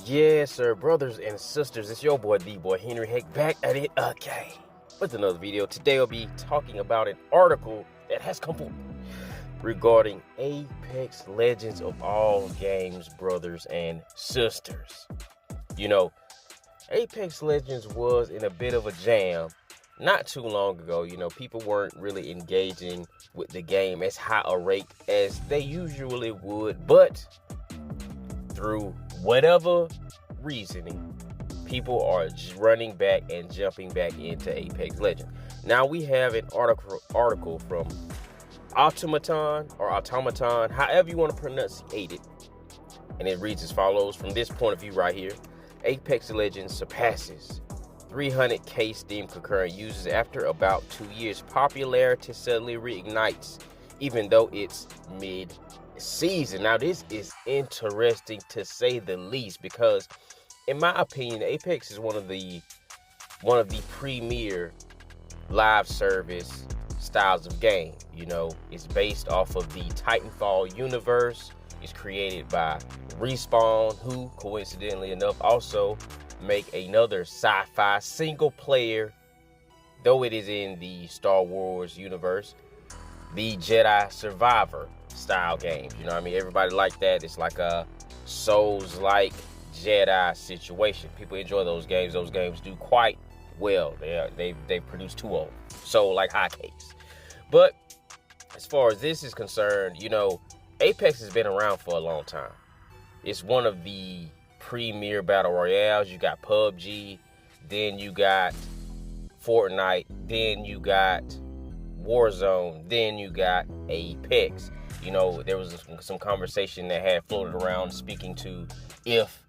Yes, sir, brothers and sisters, it's your boy, D-Boy Henry Heck, back at it again with another video. Today I'll be talking about an article that has come forth regarding Apex Legends of all games, brothers and sisters. You know, Apex Legends was in a bit of a jam not too long ago. You know, people weren't really engaging with the game as high a rate as they usually would, but through whatever reasoning, people are running back and jumping back into Apex Legends. Now we have an article from Automaton, however you want to pronunciate it. And it reads as follows: from this point of view right here, Apex Legends surpasses 300k Steam concurrent users after about 2 years. Popularity suddenly reignites, even though it's mid-season. Now this is interesting to say the least, because in my opinion, Apex is one of the premier live service styles of game. You know, it's based off of the Titanfall universe. It's created by Respawn, who coincidentally enough also make another sci-fi single player, though it is in the Star Wars universe, the Jedi Survivor style games. You know what I mean? Everybody like that. It's like a Souls-like Jedi situation. People enjoy those games. Those games do quite well. They produce 2 of them. So like hotcakes. But as far as this is concerned, you know, Apex has been around for a long time. It's one of the premier battle royales. You got PUBG, then you got Fortnite, then you got Warzone, then you got Apex. You know, there was some conversation that had floated around speaking to if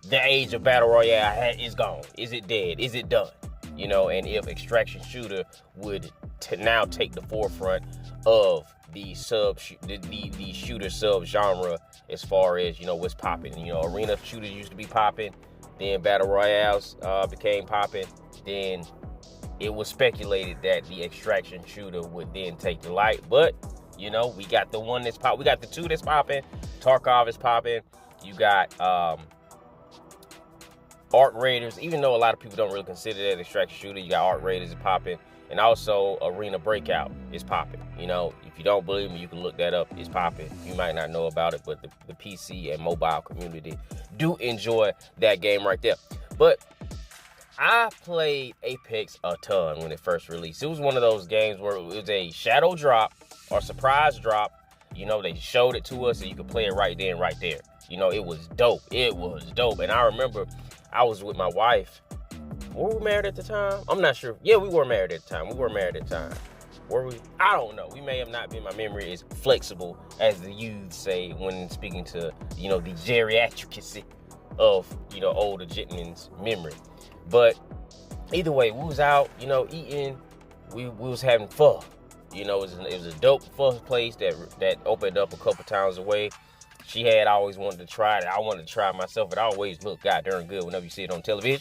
the age of battle royale is gone. Is it dead? Is it done? You know, and if extraction shooter would now take the forefront of the shooter sub genre as far as, you know, what's popping. You know, arena shooters used to be popping, then battle royales became popping, then it was speculated that the extraction shooter would then take the light. But you know, we got the one that's pop. We got the 2 that's popping. Tarkov is popping. You got Arc Raiders. Even though a lot of people don't really consider that extraction shooter, you got Arc Raiders is popping, and also Arena Breakout is popping. You know, if you don't believe me, you can look that up. It's popping. You might not know about it, but the PC and mobile community do enjoy that game right there. But I played Apex a ton when it first released. It was one of those games where it was a shadow drop or surprise drop. You know, they showed it to us and you could play it right then, right there. You know, it was dope. It was dope. And I remember I was with my wife. Were we married at the time? I'm not sure. Yeah, we were married at the time. Were we? I don't know. We may have not been. My memory is flexible, as the youth say when speaking to, you know, the geriatricacy of, you know, older gentlemen's memory. But either way, we was out, you know, eating. We was having pho. You know, it was a dope pho place that opened up a couple towns away. She had always wanted to try it. I wanted to try it myself. It always looked goddamn good whenever you see it on television.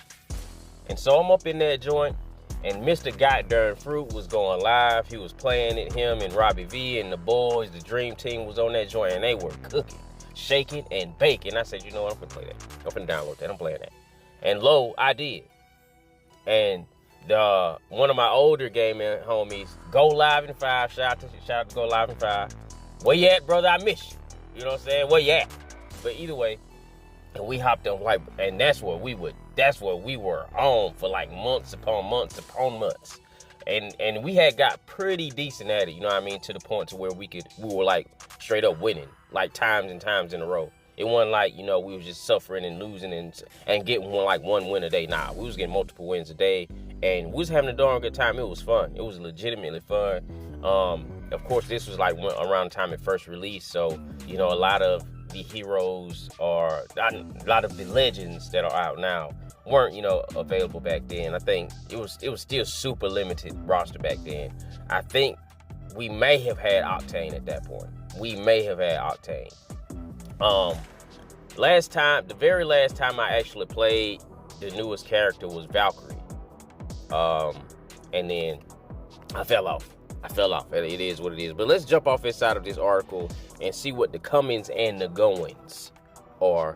And so I'm up in that joint, and Mr. Goddamn Fruit was going live. He was playing it. Him and Robbie V and the boys, the Dream Team, was on that joint, and they were cooking, shaking, and baking. I said, you know what? I'm gonna play that. I'm gonna download that. I'm playing that. And lo, I did. And one of my older gaming homies, Go Live in 5, shout out to Go Live in 5. Where you at, brother? I miss you. You know what I'm saying? Where you at? But either way, and we hopped on, like, and that's what we were on for like months upon months. And we had got pretty decent at it, you know what I mean, to the point to where we were like straight up winning, like times and times in a row. It wasn't like, you know, we was just suffering and losing and getting one win a day. Nah, we was getting multiple wins a day, and we was having a darn good time. It was fun. It was legitimately fun. Of course, this was like around the time it first released, so, you know, a lot of the heroes or a lot of the legends that are out now weren't, you know, available back then. I think it was still super limited roster back then. I think we may have had Octane at that point. The very last time I actually played the newest character was Valkyrie. And then I fell off. It is what it is. But let's jump off inside of this article and see what the comings and the goings are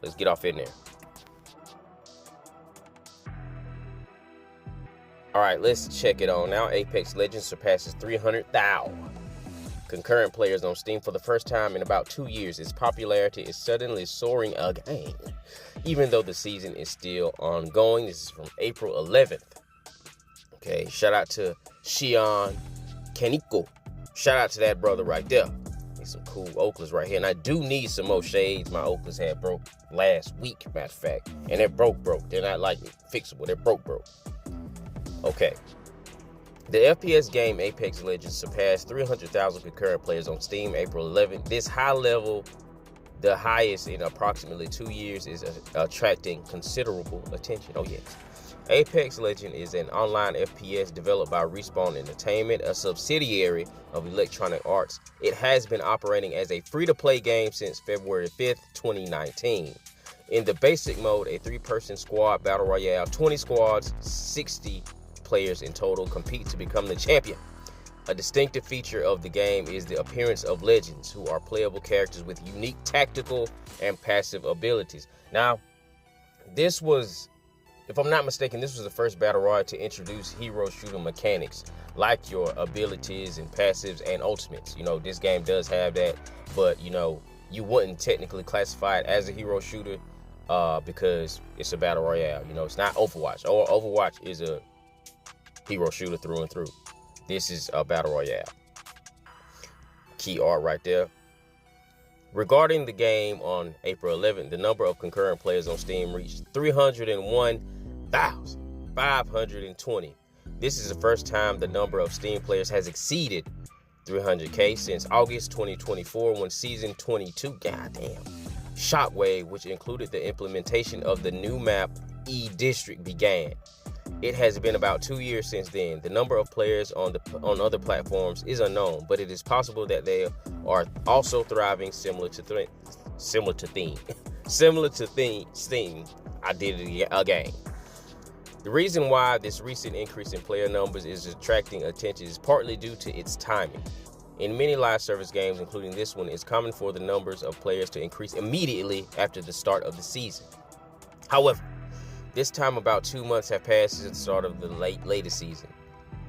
Let's get off in there. All right, let's check it on now. Apex Legends surpasses 300,000 concurrent players on Steam for the first time in about 2 years. Its popularity is suddenly soaring again, even though the season is still ongoing. This is from April 11th. Okay, shout out to Shion Kaneko. Shout out to that brother right there. Need some cool Oakleys right here. And I do need some more shades. My Oakleys had broke last week, matter of fact. And they're broke. They're not like fixable. They're broke. Okay. The FPS game Apex Legends surpassed 300,000 concurrent players on Steam April 11th. This high level, the highest in approximately 2 years, is attracting considerable attention. Oh, yes. Apex Legends is an online FPS developed by Respawn Entertainment, a subsidiary of Electronic Arts. It has been operating as a free-to-play game since February 5th, 2019. In the basic mode, a 3-person squad battle royale, 20 squads, 60 players in total compete to become the champion. A distinctive feature of the game is the appearance of legends, who are playable characters with unique tactical and passive abilities. Now, this was, if I'm not mistaken, this was the first battle royale to introduce hero shooter mechanics, like your abilities and passives and ultimates. You know, this game does have that, but you know, you wouldn't technically classify it as a hero shooter because it's a battle royale. You know, it's not Overwatch. Overwatch is a hero shooter through and through. This is a battle royale. Key art right there. Regarding the game on April 11th, the number of concurrent players on Steam reached 301,520. This is the first time the number of Steam players has exceeded 300K since August 2024, when Season 22, goddamn, Shockwave, which included the implementation of the new map E-District, began. It has been about 2 years since then. The number of players on other platforms is unknown, but it is possible that they are also thriving similar to Steam. I did it again. The reason why this recent increase in player numbers is attracting attention is partly due to its timing. In many live service games, including this one, it's common for the numbers of players to increase immediately after the start of the season. However, this time about 2 months have passed since the start of the latest season.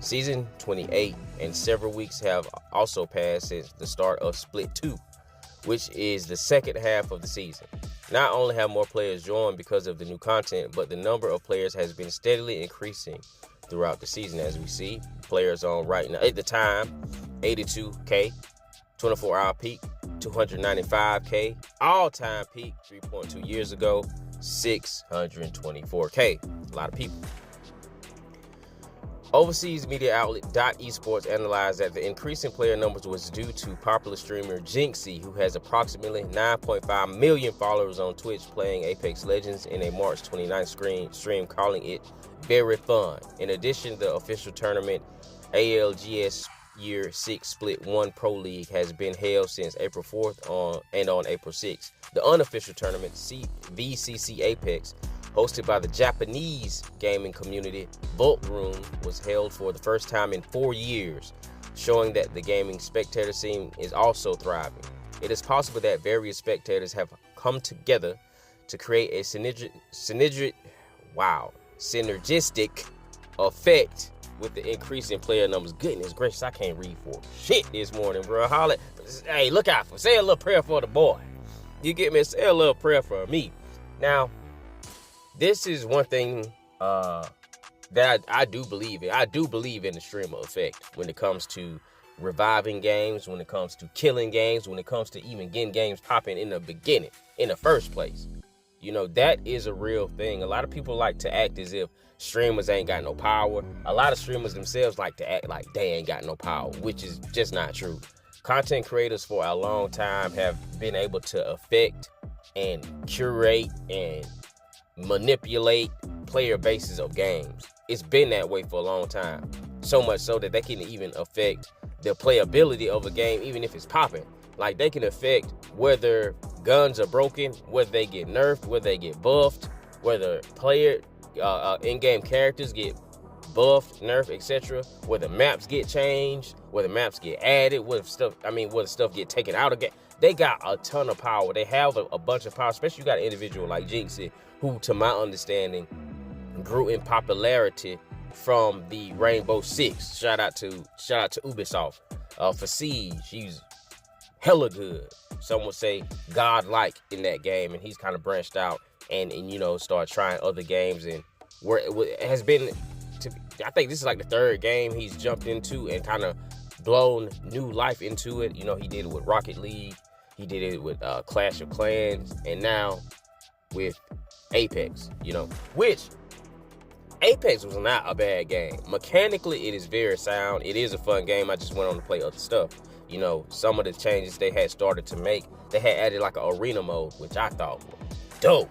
Season 28 and several weeks have also passed since the start of Split 2, which is the second half of the season. Not only have more players joined because of the new content, but the number of players has been steadily increasing throughout the season. As we see, players on right now, at the time, 82K, 24-hour peak, 295K, all-time peak 3.2 years ago, 624K. A lot of people. Overseas media outlet .esports analyzed that the increase in player numbers was due to popular streamer Jinxie, who has approximately 9.5 million followers on Twitch, playing Apex Legends in a March 29th stream, calling it very fun. In addition, the official tournament ALGS Year 6 Split 1 Pro League has been held since April 4th on April 6th. The unofficial tournament, VCC Apex, hosted by the Japanese gaming community Vault Room, was held for the first time in 4 years, showing that the gaming spectator scene is also thriving. It is possible that various spectators have come together to create a synergistic effect with the increase in player numbers. Goodness gracious, I can't read for shit this morning, bro. Hey, look out for, say a little prayer for the boy. You get me? Say a little prayer for me. Now, this is one thing that I do believe in. I do believe in the streamer effect when it comes to reviving games, when it comes to killing games, when it comes to even getting games popping in the beginning, in the first place. You know, that is a real thing. A lot of people like to act as if streamers ain't got no power. A lot of streamers themselves like to act like they ain't got no power, which is just not true. Content creators for a long time have been able to affect and curate and manipulate player bases of games. It's been that way for a long time. So much so that they can even affect the playability of a game, even if it's popping. Like, they can affect whether guns are broken, whether they get nerfed, whether they get buffed, whether player in-game characters get buffed, nerfed, etc. Whether maps get changed, whether maps get added, whether stuff get taken out of game. they got a ton of power. They have a bunch of power, especially you got an individual like Jinxie, who, to my understanding, grew in popularity from the Rainbow Six. Shout out to Ubisoft for Siege. He's hella good. Some would say godlike in that game, and he's kind of branched out and you know, started trying other games, and where it has been. I think this is like the third game he's jumped into and kind of blown new life into it. You know, he did it with Rocket League, he did it with Clash of Clans, and now with Apex. You know, which Apex was not a bad game. Mechanically, it is very sound. It is a fun game. I just went on to play other stuff. You know, some of the changes they had started to make, they had added like an arena mode, which I thought was dope.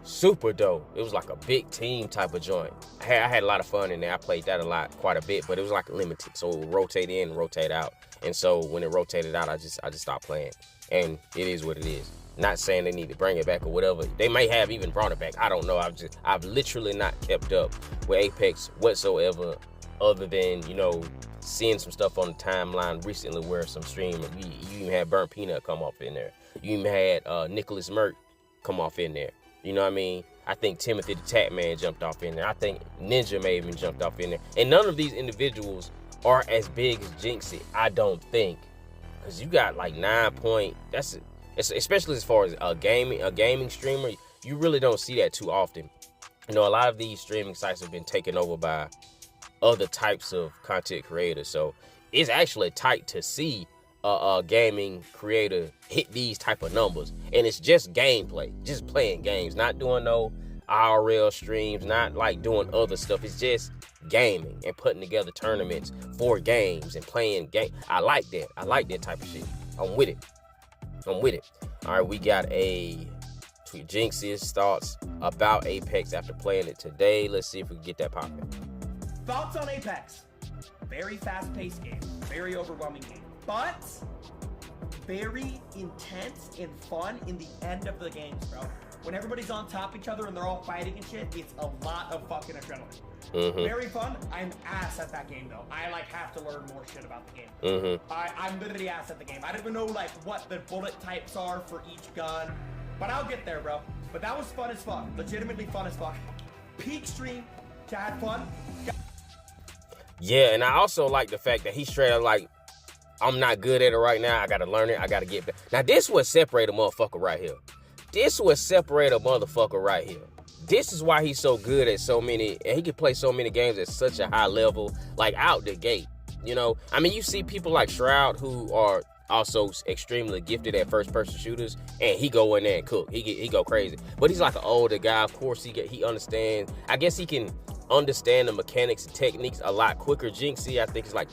Super dope. It was like a big team type of joint. I had a lot of fun in there. I played that quite a bit, but it was like limited. So it would rotate in and rotate out. And so when it rotated out, I just stopped playing. And it is what it is. Not saying they need to bring it back or whatever. They may have even brought it back. I don't know. I've literally not kept up with Apex whatsoever, other than, you know, seeing some stuff on the timeline recently where some streamers, you even had Burnt Peanut come off in there. You even had Nicholas Merck come off in there. You know what I mean? I think Timothy the Tat Man jumped off in there. I think Ninja may have even jumped off in there. And none of these individuals are as big as Jinxie, I don't think. Because you got like 9 point, especially as far as a gaming streamer, you really don't see that too often. You know, a lot of these streaming sites have been taken over by other types of content creators. So it's actually tight to see a gaming creator hit these type of numbers, and it's just gameplay, just playing games, not doing no IRL streams, not like doing other stuff. It's just gaming and putting together tournaments for games and playing game. I like that type of shit. I'm with it. All right, we got a tweet. Jinxie's thoughts about Apex after playing it today. Let's see if we can get that popping. Thoughts on Apex? Very fast-paced game, very overwhelming game, but very intense and fun in the end of the games, bro. When everybody's on top of each other and they're all fighting and shit, it's a lot of fucking adrenaline. Very fun. I'm ass at that game though. I like have to learn more shit about the game. I'm literally ass at the game. I don't even know like what the bullet types are for each gun, but I'll get there, bro. But that was fun as fuck. Legitimately fun as fuck. Peak stream, had fun. Yeah, and I also like the fact that he straight up like, I'm not good at it right now. I gotta learn it. I gotta get back. Now this what separate a motherfucker right here. This is why he's so good at so many, and he can play so many games at such a high level, like out the gate. You know, I mean, you see people like Shroud who are also extremely gifted at first-person shooters, and he go in there and cook. He go crazy. But he's like an older guy. Of course, he understands. I guess he can understand the mechanics and techniques a lot quicker. Jinxie, I think, is like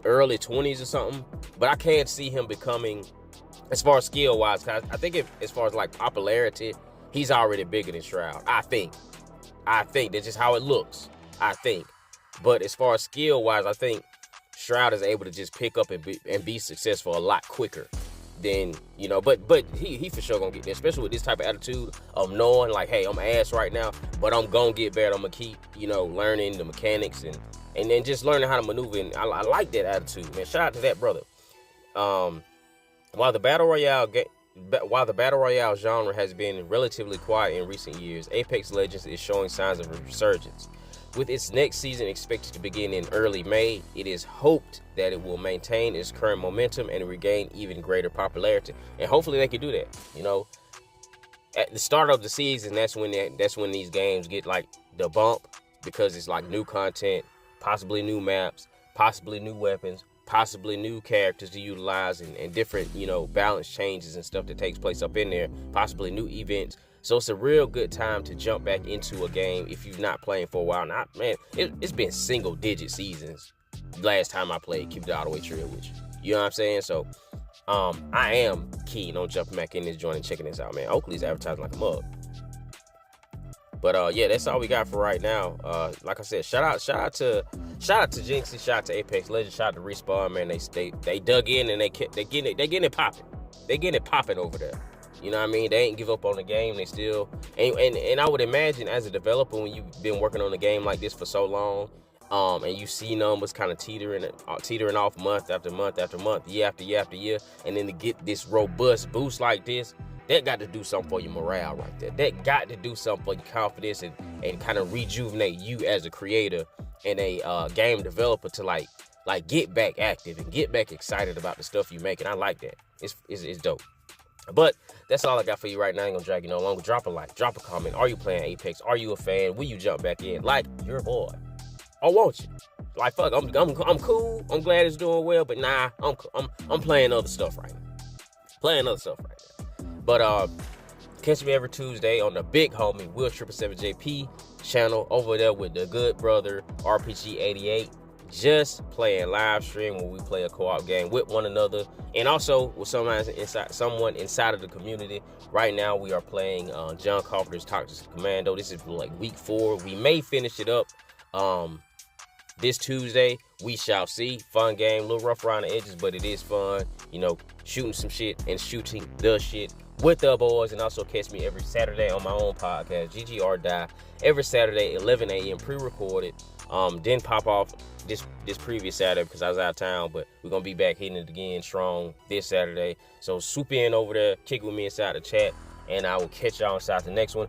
early 20s or something. But I can't see him becoming, as far as skill-wise, I think as far as like popularity, he's already bigger than Shroud. I think that's just how it looks. I think. But as far as skill-wise, I think Shroud is able to just pick up and be successful a lot quicker than, you know, but he for sure gonna get there, especially with this type of attitude of knowing like, hey, I'm ass right now, but I'm gonna get better. I'm gonna keep, you know, learning the mechanics and then just learning how to maneuver. And I like that attitude, man. Shout out to that brother. While the battle royale genre has been relatively quiet in recent years, Apex Legends is showing signs of a resurgence. With its next season expected to begin in early May, it is hoped that it will maintain its current momentum and regain even greater popularity. And hopefully they can do that. You know, at the start of the season, that's when these games get like the bump, because it's like new content, possibly new maps, possibly new weapons, possibly new characters to utilize, and different, you know, balance changes and stuff that takes place up in there, possibly new events. So it's a real good time to jump back into a game if you've not playing for a while. Now, man, it's been single-digit seasons last time I played Keep the All the Way Trio with you. You know what I'm saying? So I am keen on jumping back in this joint and checking this out, man. Oakley's advertising like a mug. But yeah, that's all we got for right now. Like I said, shout out to Jinxie, shout out to Apex Legends, shout out to Respawn, man. They dug in and they getting it popping. They getting it popping over there. You know what I mean? They ain't give up on the game. They still, and I would imagine as a developer, when you've been working on a game like this for so long, and you see numbers kind of teetering off month after month after month, year after year after year, and then to get this robust boost like this, that got to do something for your morale right there. That got to do something for your confidence and kind of rejuvenate you as a creator and a game developer to like get back active and get back excited about the stuff you make. And I like that. It's dope. But that's all I got for you right now. I ain't gonna drag you no longer. Drop a like, drop a comment. Are you playing Apex? Are you a fan? Will you jump back in like your boy? Or won't you? Like, fuck, I'm cool. I'm glad it's doing well, but nah, I'm playing other stuff right now. But catch me every Tuesday on the big homie Will 777JP channel over there with the good brother RPG88. Just playing live stream when we play a co-op game with one another, and also with someone inside of the community. Right now we are playing John Carpenter's Toxic Commando. This is like week 4. We may finish it up this Tuesday. We shall see. Fun game, a little rough around the edges, but it is fun. You know, shooting some shit and shooting the shit with the boys. And also catch me every Saturday on my own podcast, GG or Die. Every Saturday, 11 a.m. pre-recorded. Didn't pop off this previous Saturday because I was out of town, but we're gonna be back hitting it again strong this Saturday. So swoop in over there, kick with me inside the chat, and I will catch y'all inside the next one.